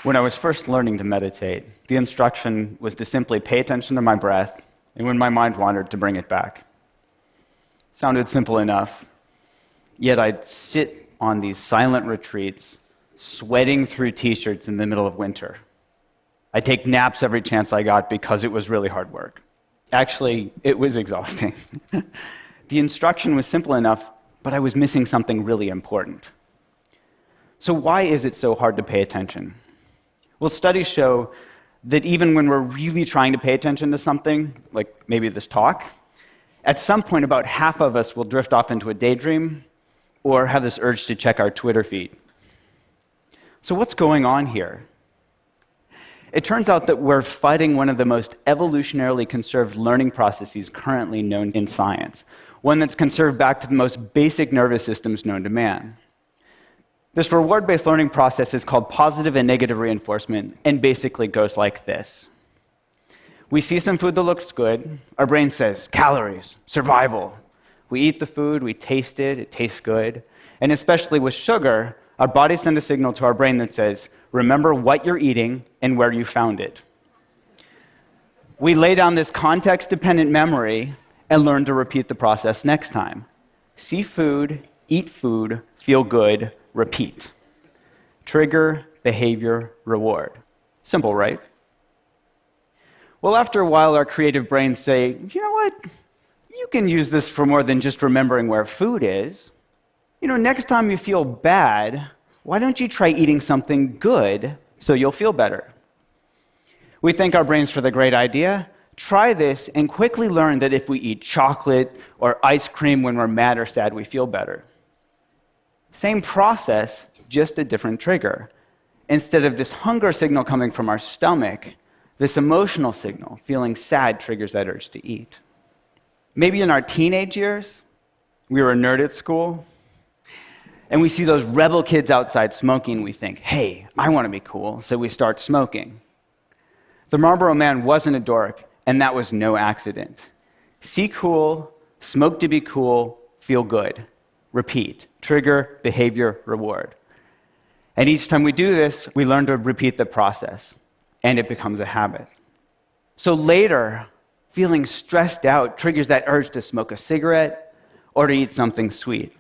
When I was first learning to meditate, the instruction was to simply pay attention to my breath, and when my mind wandered, to bring it back. Sounded simple enough, yet I'd sit on these silent retreats, sweating through t-shirts in the middle of winter. I'd take naps every chance I got because it was really hard work. Actually, it was exhausting. The instruction was simple enough, but I was missing something really important. So why is it so hard to pay attention? Well, studies show that even when we're really trying to pay attention to something, like maybe this talk, at some point about half of us will drift off into a daydream or have this urge to check our Twitter feed. So what's going on here? It turns out that we're fighting one of the most evolutionarily conserved learning processes currently known in science, one that's conserved back to the most basic nervous systems known to man. This reward-based learning process is called positive and negative reinforcement, and basically goes like this. We see some food that looks good. Our brain says, calories, survival. We eat the food, we taste it, it tastes good. And especially with sugar, our bodies send a signal to our brain that says, remember what you're eating and where you found it. We lay down this context-dependent memory and learn to repeat the process next time. See food, eat food, feel good, repeat. Trigger, behavior, reward. Simple, right? Well, after a while, our creative brains say, you know what? You can use this for more than just remembering where food is. Next time you feel bad, why don't you try eating something good so you'll feel better? We thank our brains for the great idea. Try this and quickly learn that if we eat chocolate or ice cream when we're mad or sad, we feel better. Same process, just a different trigger. Instead of this hunger signal coming from our stomach, this emotional signal, feeling sad, triggers that urge to eat. Maybe in our teenage years, we were a nerd at school, and we see those rebel kids outside smoking, we think, hey, I want to be cool, so we start smoking. The Marlboro Man wasn't a dork, and that was no accident. See cool, smoke to be cool, feel good. Repeat. Trigger, behavior, reward. And each time we do this, we learn to repeat the process, and it becomes a habit. So later, feeling stressed out triggers that urge to smoke a cigarette or to eat something sweet.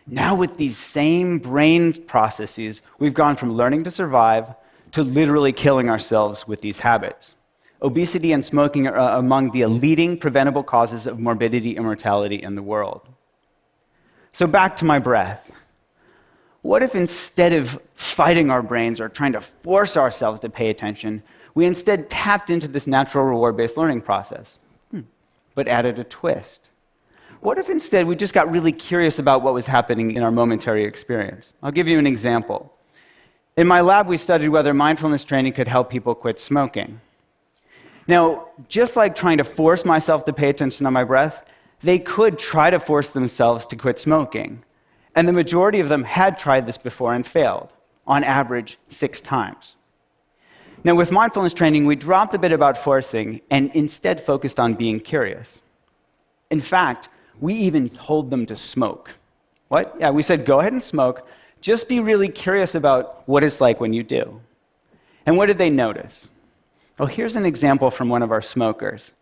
Now with these same brain processes, we've gone from learning to survive to literally killing ourselves with these habits. Obesity and smoking are among the leading preventable causes of morbidity and mortality in the world. So back to my breath. What if instead of fighting our brains or trying to force ourselves to pay attention, we instead tapped into this natural reward-based learning process, but added a twist? What if instead we just got really curious about what was happening in our momentary experience? I'll give you an example. In my lab, we studied whether mindfulness training could help people quit smoking. Now, just like trying to force myself to pay attention to my breath, they could try to force themselves to quit smoking. And the majority of them had tried this before and failed, on average 6 times. Now, with mindfulness training, we dropped the bit about forcing and instead focused on being curious. In fact, we even told them to smoke. What? Yeah, we said, go ahead and smoke. Just be really curious about what it's like when you do. And what did they notice? Well, here's an example from one of our smokers.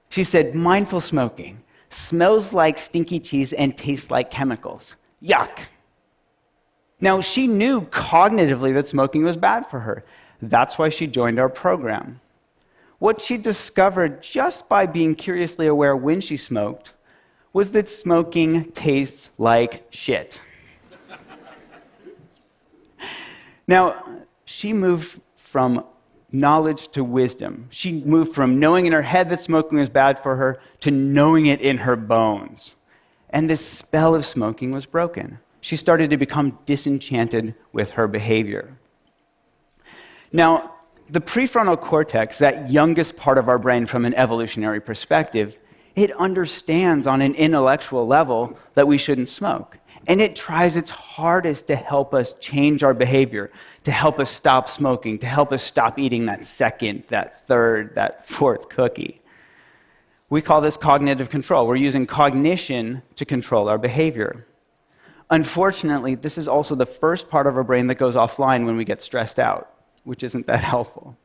She said, mindful smoking smells like stinky cheese and tastes like chemicals. Yuck. Now, she knew cognitively that smoking was bad for her. That's why she joined our program. What she discovered just by being curiously aware when she smoked was that smoking tastes like shit. Now, she moved from knowledge to wisdom. She moved from knowing in her head that smoking was bad for her to knowing it in her bones. And this spell of smoking was broken. She started to become disenchanted with her behavior. Now, the prefrontal cortex, that youngest part of our brain from an evolutionary perspective, it understands on an intellectual level that we shouldn't smoke. And it tries its hardest to help us change our behavior, to help us stop smoking, to help us stop eating that second, that third, that fourth cookie. We call this cognitive control. We're using cognition to control our behavior. Unfortunately, this is also the first part of our brain that goes offline when we get stressed out. which isn't that helpful.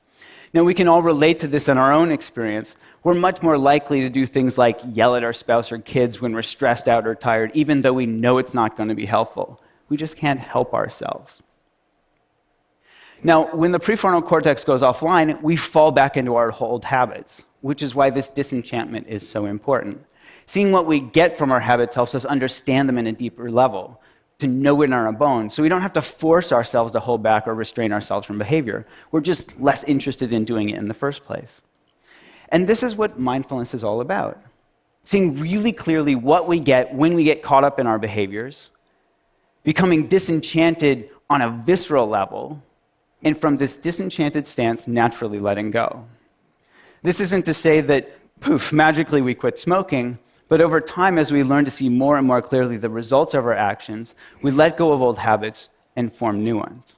Now, we can all relate to this in our own experience. We're much more likely to do things like yell at our spouse or kids when we're stressed out or tired, even though we know it's not going to be helpful. We just can't help ourselves. Now, when the prefrontal cortex goes offline, we fall back into our old habits, which is why this disenchantment is so important. Seeing what we get from our habits helps us understand them in a deeper level, to know it in our bones, so we don't have to force ourselves to hold back or restrain ourselves from behavior. We're just less interested in doing it in the first place. And this is what mindfulness is all about. Seeing really clearly what we get when we get caught up in our behaviors, becoming disenchanted on a visceral level, and from this disenchanted stance, naturally letting go. This isn't to say that, poof, magically we quit smoking, but over time, as we learn to see more and more clearly the results of our actions, we let go of old habits and form new ones.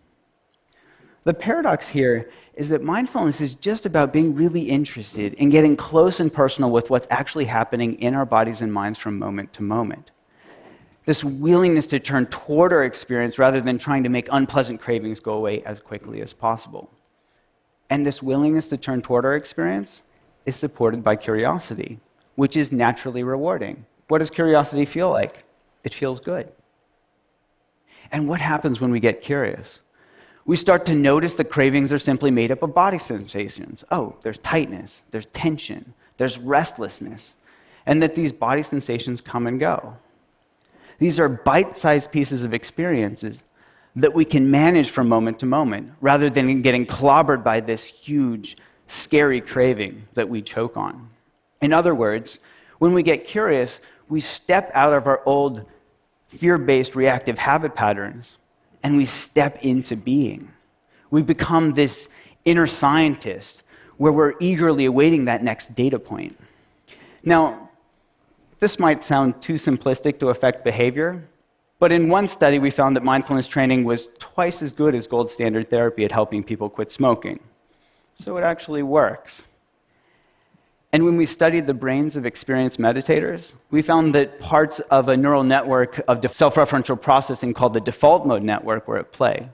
The paradox here is that mindfulness is just about being really interested in getting close and personal with what's actually happening in our bodies and minds from moment to moment. This willingness to turn toward our experience rather than trying to make unpleasant cravings go away as quickly as possible. And this willingness to turn toward our experience is supported by curiosity, which is naturally rewarding. What does curiosity feel like? It feels good. And what happens when we get curious? We start to notice that cravings are simply made up of body sensations. Oh, there's tightness, there's tension, there's restlessness, and that these body sensations come and go. These are bite-sized pieces of experiences that we can manage from moment to moment, rather than getting clobbered by this huge, scary craving that we choke on. In other words, when we get curious, we step out of our old fear-based reactive habit patterns and we step into being. We become this inner scientist where we're eagerly awaiting that next data point. Now, this might sound too simplistic to affect behavior, but in one study we found that mindfulness training was twice as good as gold standard therapy at helping people quit smoking. So it actually works. And when we studied the brains of experienced meditators, we found that parts of a neural network of self-referential processing called the default mode network were at play.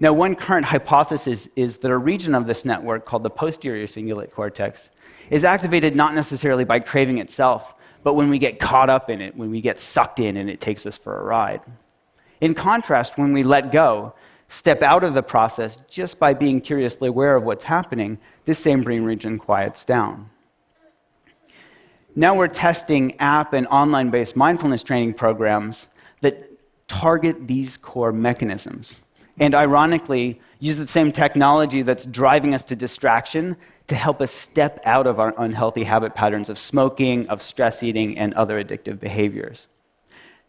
Now, one current hypothesis is that a region of this network called the posterior cingulate cortex is activated not necessarily by craving itself, but when we get caught up in it, when we get sucked in and it takes us for a ride. In contrast, when we let go, step out of the process just by being curiously aware of what's happening, this same brain region quiets down. Now we're testing app and online-based mindfulness training programs that target these core mechanisms, and ironically, use the same technology that's driving us to distraction to help us step out of our unhealthy habit patterns of smoking, of stress eating, and other addictive behaviors.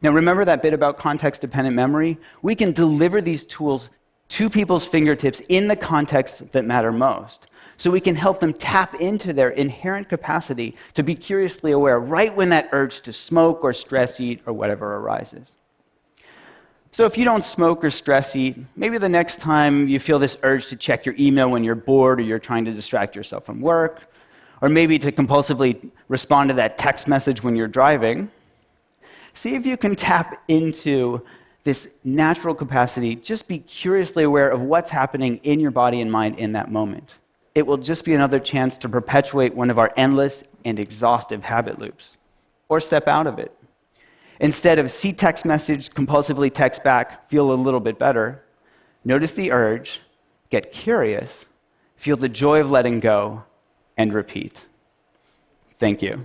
Now remember that bit about context-dependent memory? We can deliver these tools to people's fingertips in the contexts that matter most, so we can help them tap into their inherent capacity to be curiously aware right when that urge to smoke or stress eat or whatever arises. So if you don't smoke or stress eat, maybe the next time you feel this urge to check your email when you're bored or you're trying to distract yourself from work, or maybe to compulsively respond to that text message when you're driving, see if you can tap into this natural capacity. Just be curiously aware of what's happening in your body and mind in that moment. It will just be another chance to perpetuate one of our endless and exhaustive habit loops, or step out of it. Instead of see text message, compulsively text back, feel a little bit better, notice the urge, get curious, feel the joy of letting go, and repeat. Thank you.